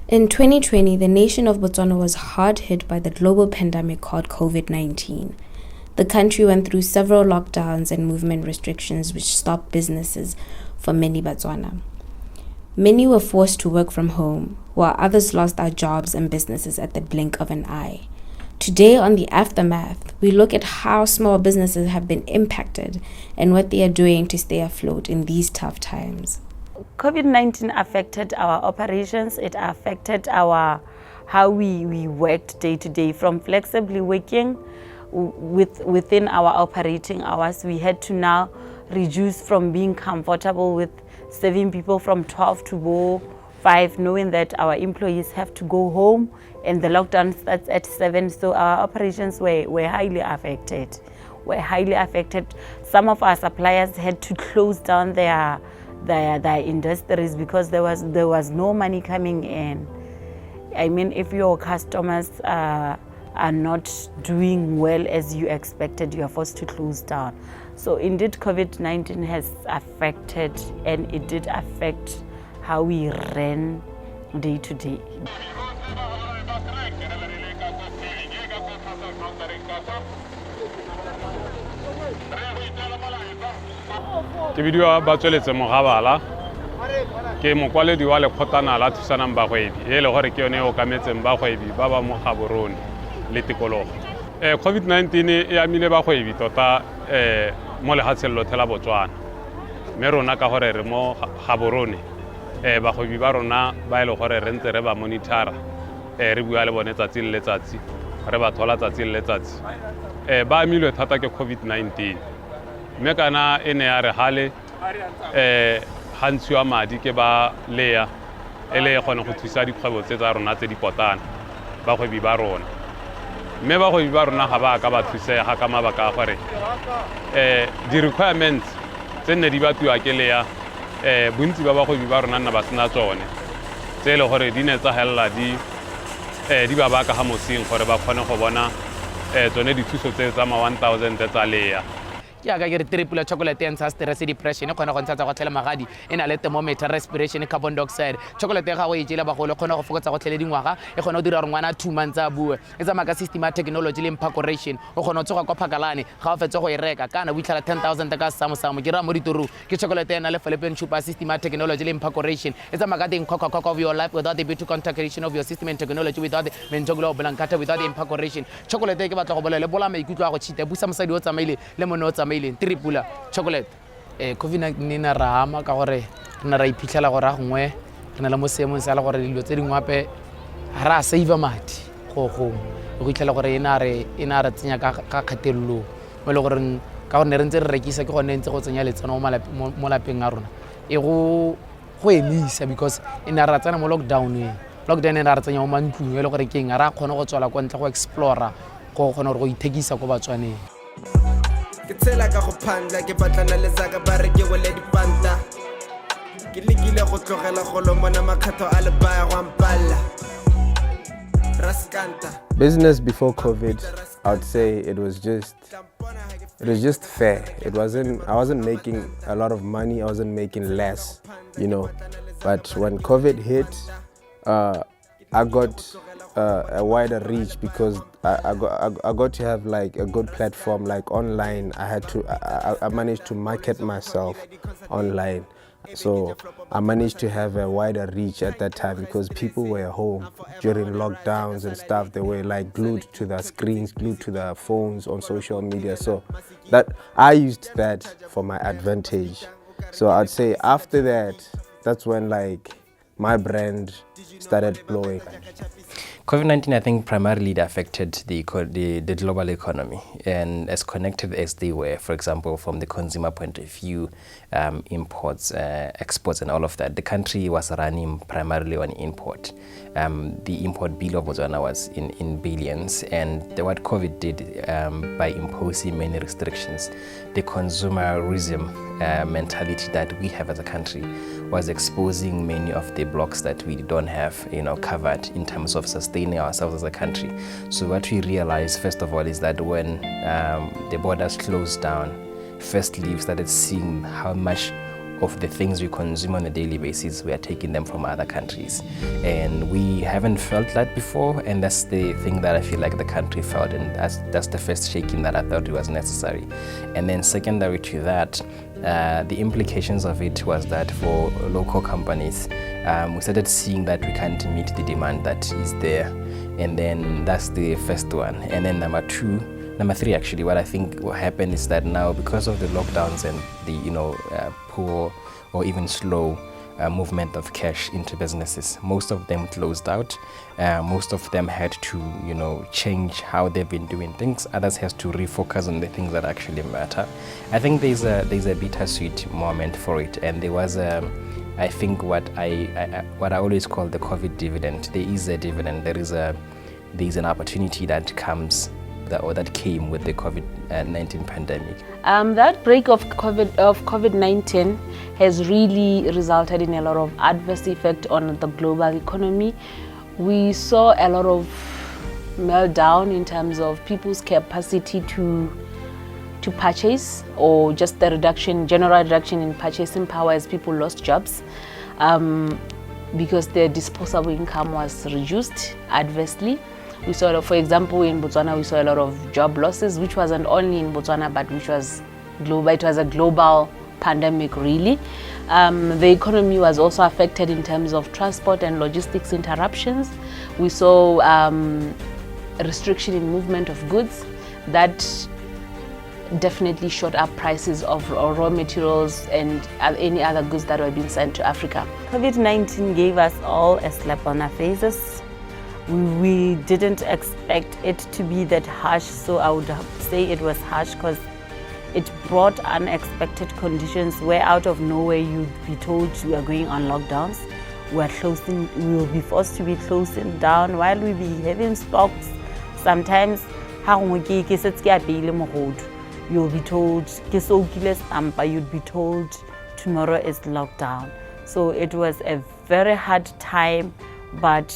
In 2020, the nation of Botswana was hard hit by the global pandemic called COVID-19. The country went through several lockdowns and movement restrictions which stopped businesses for many Botswana. Many were forced to work from home, while others lost their jobs and businesses at the blink of an eye. Today on The Aftermath, we look at how small businesses have been impacted and what they are doing to stay afloat in these tough times. COVID-19 affected our operations. It affected how we worked day to day. From flexibly working within our operating hours, we had to now reduce from being comfortable with serving people from 12 to 5, knowing that our employees have to go home and the lockdown starts at 7. So our operations were highly affected. Some of our suppliers had to close down their industries because there was no money coming in. I mean, if your customers are not doing well as you expected, you are forced to close down. So indeed, COVID-19 has affected, and it did affect how we ran day to day. Ke bidiwa Batsweletse Mogabala ke mokwaledi wa lekgotlana la thusanang bagwebi e le gore ke yone o kametseng bagwebi ba ba mo Gaborone le tikologo. COVID-19 e amile bagwebi tota mo lehatsheng lotlhe la Botswana. Mme rona ka gore re mo Gaborone bagwebi ba rona ba ile gore re ntse re ba monitora re bua le bone tsatsi le letsatsi re ba thola tsatsi le letsatsi ba amilwe thata ke COVID-19. Mme kana e ne ya re hale hantsiwa madi ke ba leya ele gone go thusa dikgwebo tsa rona tse di potana bagwebi ba rona. Mme bagwebi ba rona ga ba ka ba thusega ka mabaka a gore di requirements tse ne di batliwa ke leya bontsi ba bagwebi ba rona nna ba sena tsone tse le gore di ne tsa hella di ba baka ga mosing gore ba kgone go bona tsone dithuso tse tsa ma 1000 tsa leya. Ke aga ke re triple chocolate e ntsha stress depression e kgona go ntsha go tlhela magadi e na le thermometer respiration carbon dioxide chocolate ga go e jela bagolo kgona go fokotsa go tlhele dingwaga e kgona go dira gore ngwana 2 months a bue e tsa maka system ya technology le empacoration o kgona go tsoga kwa phakalane ga o fetse go e reka kana o itlhala 10000 ka samo ke ra mo ditoro ke chocolate e na le Philippine chupa system ya technology le empacoration e tsa maka the coca of your life without the beauty contamination of your system and technology without the mentoglo blankata without the empacoration chocolate e ke batla go bolela le bola maikutlo a go tshita busa mosadi o tsamaile le mone o tsamaile triple chocolate COVID-19 na rama ka gore rena ra iphitlhela gore a gongwe re na le mo seemong sa le gore dilo tse dingwe ape ra save madi go itlhela gore e na re tsenya ka kgatelelo mo le gore ka gore ne re ntse re rekisa ke gone ntse go tsenya letseno mo lapeng a rona e go emisa because e na ra tsena mo lockdown e na ra tsenya mo mantlong e le gore ke eng ra kgona go tswela kwa ntle go explore go kgona gore go ithekisa go Batswaneng. Ke tsela ka go phandla ke batlana le zaka ba re ke wele dipanta ke legile go tlogela go lo mona makhatho a le baya go ampalla raskanta. Business before COVID, I would say it was just fair. I wasn't making a lot of money, I wasn't making less, you know. But when COVID hit, I got a wider reach because I got to have like a good platform like online. I managed to market myself online. So I managed to have a wider reach at that time because people were home during lockdowns and stuff. They were like glued to their screens, glued to their phones on social media. So that I used that for my advantage. So I'd say after that, that's when like my brand started blowing. COVID-19, I think, primarily it affected the global economy, and as connected as they were, for example, from the consumer point of view, imports, exports, and all of that, the country was running primarily on import. The import bill of Botswana was in billions, and what COVID did by imposing many restrictions, the consumerism mentality that we have as a country was exposing many of the blocks that we don't have, covered in terms of sustaining ourselves as a country. So what we realized, first of all, is that when the borders closed down, firstly, we started seeing how much of the things we consume on a daily basis, we are taking them from other countries. And we haven't felt that before, and that's the thing that I feel like the country felt, and that's the first shaking that I thought was necessary. And then secondary to that, the implications of it was that for local companies, we started seeing that we can't meet the demand that is there. And then that's the first one. And then number three, actually, what I think will happen is that now, because of the lockdowns and the poor or even slow movement of cash into businesses, most of them closed out. Most of them had to change how they've been doing things. Others has to refocus on the things that actually matter. I think there's a bittersweet moment for it, and there was I think what I always call the COVID dividend. There is a dividend. There's an opportunity that comes that came with the COVID-19 pandemic. That break of COVID-19 has really resulted in a lot of adverse effect on the global economy. We saw a lot of meltdown in terms of people's capacity to purchase, or just the general reduction in purchasing power as people lost jobs because their disposable income was reduced adversely. We saw, for example, in Botswana, we saw a lot of job losses, which wasn't only in Botswana, but which was global. It was a global pandemic, really. The economy was also affected in terms of transport and logistics interruptions. We saw a restriction in movement of goods that definitely shot up prices of raw materials and any other goods that were being sent to Africa. COVID-19 gave us all a slap on our faces. We didn't expect it to be that harsh, so I would say it was harsh because it brought unexpected conditions where out of nowhere you'd be told you are going on lockdowns. We will be forced to be closing down while we be having stocks. Sometimes you'll be told, you'd be told tomorrow is lockdown. So it was a very hard time, but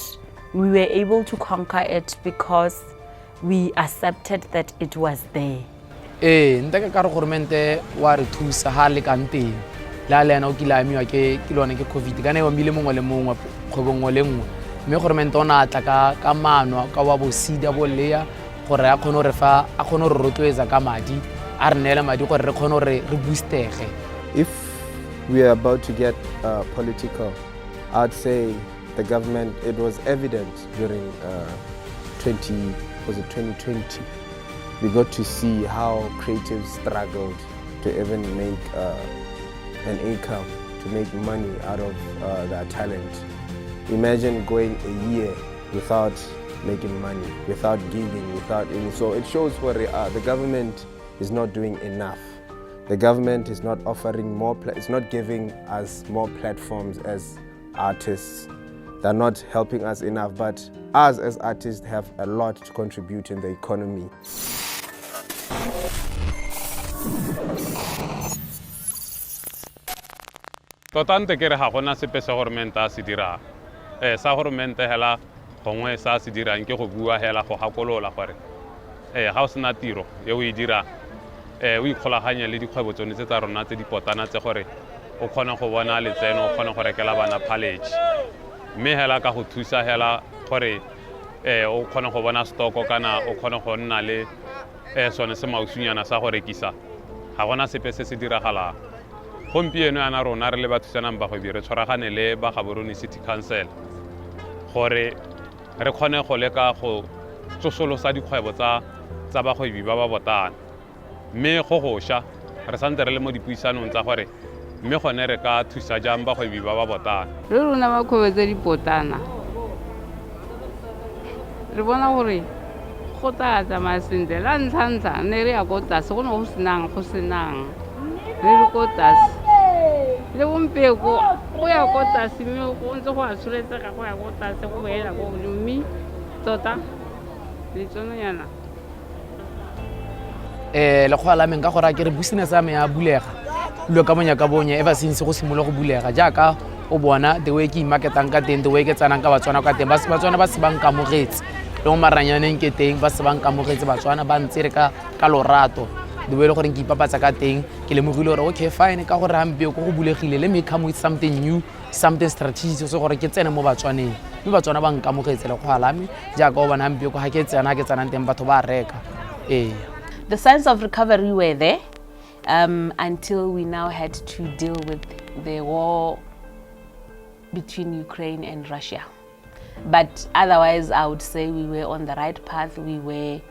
we were able to conquer it because we accepted that it was there. Ntaka ka re gormente wa re thusa ha le kante la le na o kila amiwa ke lone ke COVID ka ne wa mile mongwe le mongwe kgwebong le nngwe mme gormente ona tla ka maano ka wa bosida bo leya gore a khone re fa a khone re rotloetsa ka madi a re neela madi gore re khone re boostege. If we are about to get political, I'd say the government, it was evident during 2020. We got to see how creatives struggled to even make an income, to make money out of their talent. Imagine going a year without making money, without giving, without any. So it shows where they are. The government is not doing enough. The government is not offering more, it's not giving us more platforms as artists. They're not helping us enough, but us as artists have a lot to contribute in the economy. Totante ke re ga gona sepe se government a se dirang. Sa government hela gongwe sa se dirang ke go bua hela go gakolola gore ga o sena tiro e o e dira o ikgolaganya le dikgwebo tsone tse tsa rona tse di potana tse gore o kgona go bona letseno o kgona go rekela bana college. Mme hela ka go thusa hela gore o kgona go bona stoko kana o kgona go nna le sone se mausunyana sa go rekisa ga gona sepe se se diragalang. Gompieno yana rona re le bathusanang bagwebi re tshwaragane le ba Gaborone City Council gore re kgone go leka go tsosolosa dikgwebo tsa bagwebi ba ba botana. Mme go goša re santse re le mo dipuisanong tsa gore mme gone re ka thusa jang bagwebi ba ba botana. Re rona ba kgwebo tse di potana re bona gore go tla tsamaya sentle la ntlha ne re ya ko tlase go ne go senang re re ko tlase le bompeko go ya ko tlase mme go ntse go a tshwaretsega go ya ko tlase go boela ko godimo mme tota le tsononyana le go ala menka gore a ke re business ya me ya bulega lo ka monya ka bonya ever since go simolola go bulega jaaka o bona the way ke marketang ka teng the way ke tsanang ka Batswana ka teng Batswana ba se bang ka mogetse le mo maranyaneng ke teng ba se bang ka mogetse Batswana ba ntse re ka lorato the way gore ke ipapatsa ka teng ke lemogile gore okay fine ka gore hampe go go bulegile let me come with something new, something strategic so gore ke tsene mo batswaneng mme batswana ba nkamogetse le go alame jaaka o bona hampe go ha ke tsena teng batho ba reka. The signs of recovery were there until we now had to deal with the war between Ukraine and Russia. But otherwise, I would say we were on the right path. The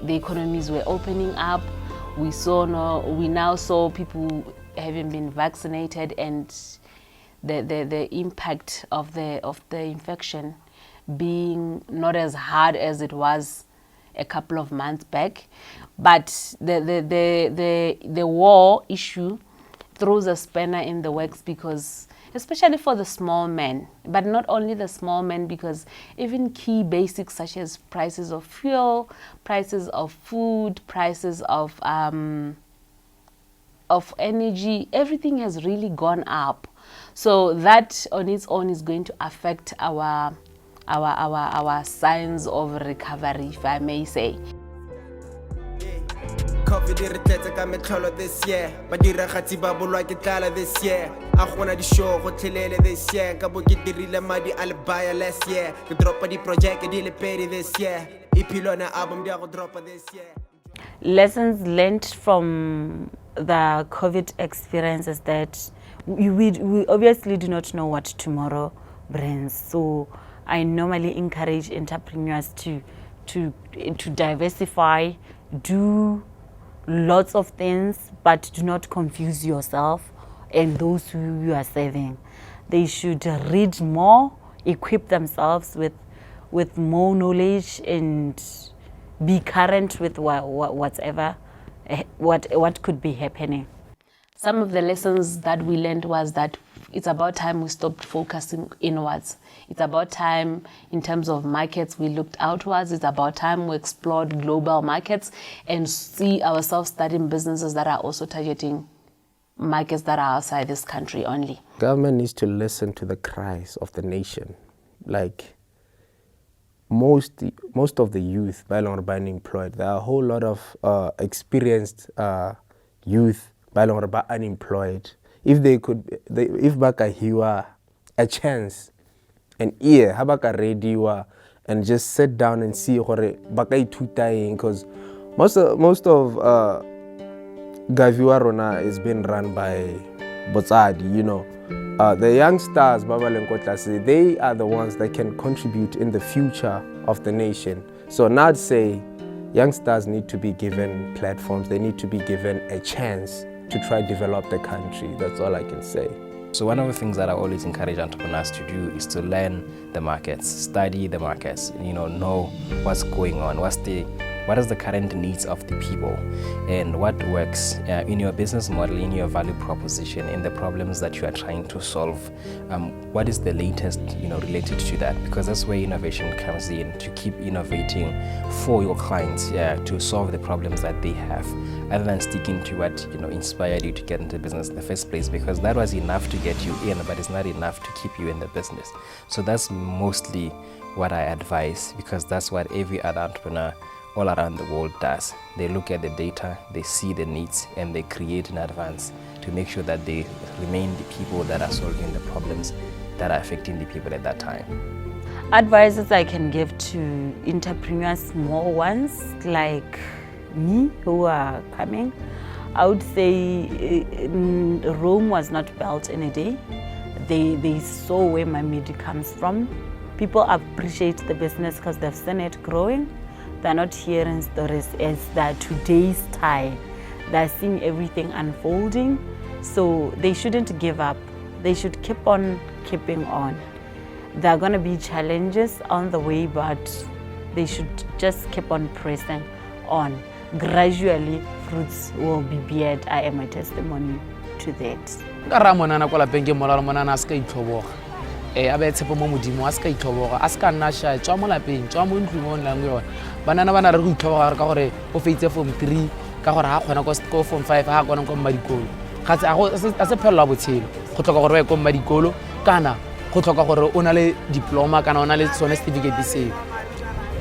economies were opening up. We now saw people having been vaccinated, and the impact of the infection being not as hard as it was a couple of months back. But the war issue throws a spanner in the works, because especially for the small men, but not only the small men, because even key basics such as prices of fuel, prices of food, prices of energy, everything has really gone up. So that on its own is going to affect our signs of recovery, if I may say. COVID irritetse ka metlholo this year, badiragatsi ba bolwa ke tlala this year, a gona di show go tlhelele this year, ka bo ke dirile madi a le baya last year, ke dropa di project di le pedi this year, ipilona album dia go dropa this year. Lessons learned from the COVID experience is that we obviously do not know what tomorrow brings. So I normally encourage entrepreneurs to diversify, do lots of things, but do not confuse yourself and those who you are serving. They should read more, equip themselves with more knowledge, and be current with what could be happening. Some of the lessons that we learned was that it's about time we stopped focusing inwards. It's about time, in terms of markets, we looked outwards. It's about time we explored global markets and see ourselves starting businesses that are also targeting markets that are outside this country only. Government needs to listen to the cries of the nation. Like most of the youth by unemployed. There are a whole lot of experienced youth by unemployed. If they could, if baka hiwa a chance, an ear, habaka radio, and just sit down and see hore baka itutaing, because most of Gaviwa Rona is being run by Botsadi, you know. The young stars, they are the ones that can contribute in the future of the nation. So now I'd say young stars need to be given platforms, they need to be given a chance to try to develop the country. That's all I can say. So one of the things that I always encourage entrepreneurs to do is to learn the markets, study the markets, know what's going on, what is the current needs of the people, and what works in your business model, in your value proposition, in the problems that you are trying to solve. What is the latest, related to that? Because that's where innovation comes in, to keep innovating for your clients, to solve the problems that they have, other than sticking to what inspired you to get into business in the first place, because that was enough to get you in, but it's not enough to keep you in the business. So that's mostly what I advise, because that's what every other entrepreneur all around the world does. They look at the data, they see the needs, and they create in advance to make sure that they remain the people that are solving the problems that are affecting the people at that time. Advices I can give to entrepreneurs, small ones like me who are coming, I would say Rome was not built in a day. They saw where my media comes from. People appreciate the business because they've seen it growing. They're not hearing stories as that today's time. They're seeing everything unfolding. So they shouldn't give up. They should keep on keeping on. There are going to be challenges on the way, but they should just keep on pressing on. Gradually, fruits will be beared. I am a testimony to that. A be tshepo mo modimo a ska ithoboga a ska nna sha tswa mo lapeng tswa mo ntlong mo nlang yona banana bana re go ithoboga ka gore o feitse form 3 ka gore ha kgona ko form 5 ha kgona ko madikolo ga a se phela botshelo go tloka gore ba ko madikolo kana go tloka gore o na le diploma kana o na le sone certificate se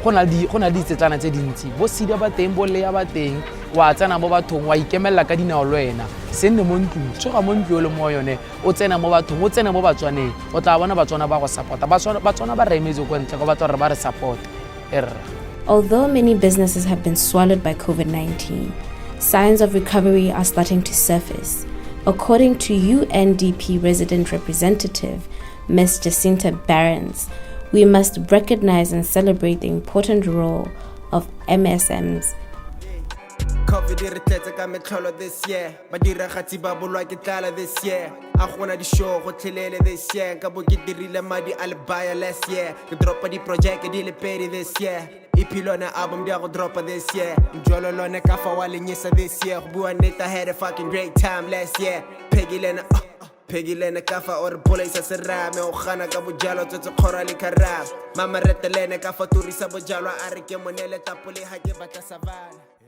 go na di tsetlana tse dintsi bo sida ba teng bo le ya ba teng wa tsena mo bathong wa ikemelela ka dinao le wena se nne mo ntlong tsoga mo ntlo le mo yone o tsena mo bathong o tsena mo batswaneng o tla bona batswana ba go supporta batswana ba re emetse ko ntle go batla gore ba re support Although many businesses have been swallowed by COVID-19, signs of recovery are starting to surface. According to UNDP resident representative, Ms. Jacinta Barons, we must recognize and celebrate the important role of MSMs. COVID irritetse ka metlholo this year badiragatsi ba bolwa ke tlala this year a gona di show go tlhelele this year ka bo ke dirile madi a le baya last year ke dropa di project di le pedi this year ipilona album dia go dropa this year njolo lone ka fa wa lenyisa this year go bua neta had a fucking great time last year Peggy Lena kafa or police sa rame o khana ka bojalo tsotse khora le karab mama retelene ka fa turisa bojalo a re ke monele tapole ha ke batla savana